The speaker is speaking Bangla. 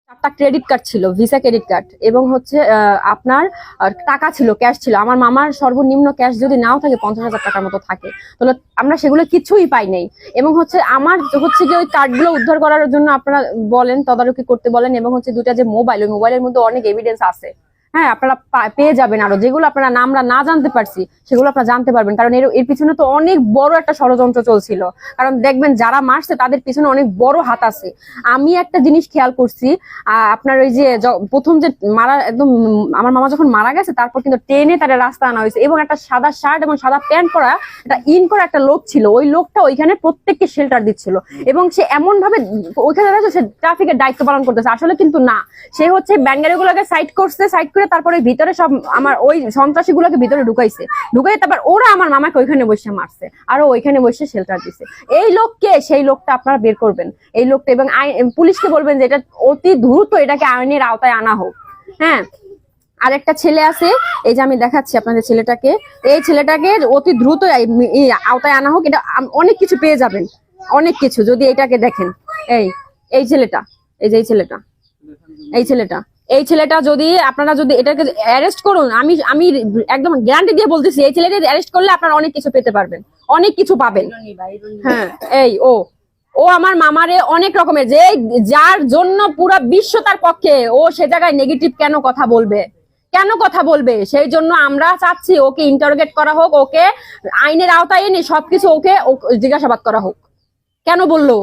4টা ক্রেডিট কার্ড ছিল, ভিসা ক্রেডিট কার্ড, এবং হচ্ছে আপনার টাকা ছিল, ক্যাশ ছিল। আমার মামার সর্বনিম্ন ক্যাশ যদি নাও থাকে 50,000 টাকার মতো থাকে, তাহলে আমরা সেগুলো কিছুই পাই নাই। এবং হচ্ছে আমার হচ্ছে কি ওই কার্ডগুলো উদ্ধার করার জন্য আপনারা বলেন, তদারকি করতে বলেন, এবং হচ্ছে দুটা যে মোবাইল, ওই মোবাইলের মধ্যে অনেক এভিডেন্স আছে। হ্যাঁ, আপনারা পেয়ে যাবেন, আরো যেগুলো আপনারা আমরা না জানতে পারছি সেগুলো আপনারা জানতে পারবেন। কারণ এর পিছনে তো অনেক বড় একটা ষড়যন্ত্র চলছিল। কারণ দেখবেন যারা মারছে তাদের পিছনে অনেক বড় হাত আছে। আমি একটা জিনিস খেয়াল করছি, আপনার ওই যে প্রথম যে মারা একদম আমার মামা যখন মারা গেছে, তারপর কিন্তু টেনে তারা রাস্তা আনা হয়েছে, এবং একটা সাদা শার্ট এবং সাদা প্যান্ট পরা একটা ইন করা একটা লোক ছিল। ওই লোকটা ওইখানে প্রত্যেককে শেল্টার দিচ্ছিল, এবং সে এমন ভাবে ওইখানে সে ট্রাফিকের দায়িত্ব পালন করতেছে। আসলে কিন্তু না, সে হচ্ছে ব্যাঙ্গারি গুলোকে সাইড করছে, সাইড করে তারপরে ভিতরে সব আমার ওই সন্ত্রাসী গুলোকে ভিতরে ঢুকাইছে, ঢুকাই তারপর ওরা আমার মামাকে ওইখানে বসে মারছে, আরো ওইখানে বসে শেল্টার দিছে। এই লোককে, সেই লোকটা আপনারা বের করবেন, এই লোকটা, এবং পুলিশকে বলবেন যে এটা অতি দ্রুত এটাকে আইনের আওতায় আনা হোক। হ্যাঁ, আরেকটা ছেলে আছে, এই যে আমি দেখাচ্ছি আপনাদের ছেলেটাকে, এই ছেলেটাকে অতি দ্রুত আওতায় আনা হোক। এটা অনেক কিছু পেয়ে যাবেন, অনেক কিছু, যদি এটাকে দেখেন। এই ছেলেটা, এই যে এই ছেলেটা যদি আপনারা যদি এটাকে অ্যারেস্ট করুন, আমি একদম গ্যারান্টি দিয়ে বলতেছি, এই ছেলেকে অ্যারেস্ট করলে আপনারা অনেক কিছু পেতে পারবেন, অনেক কিছু পাবেন। হ্যাঁ, ও আমার মামারে অনেক রকমের, যে যার জন্য পুরো বিশ্ব তার পক্ষে, ও সে জায়গায় নেগেটিভ কেন কথা বলবে? সেই জন্য আমরা চাচ্ছি ওকে ইন্টারোগেট করা হোক, ওকে আইনের আওতায় এনে সবকিছু ওকে জিজ্ঞাসাবাদ করা হোক। কেন বললো?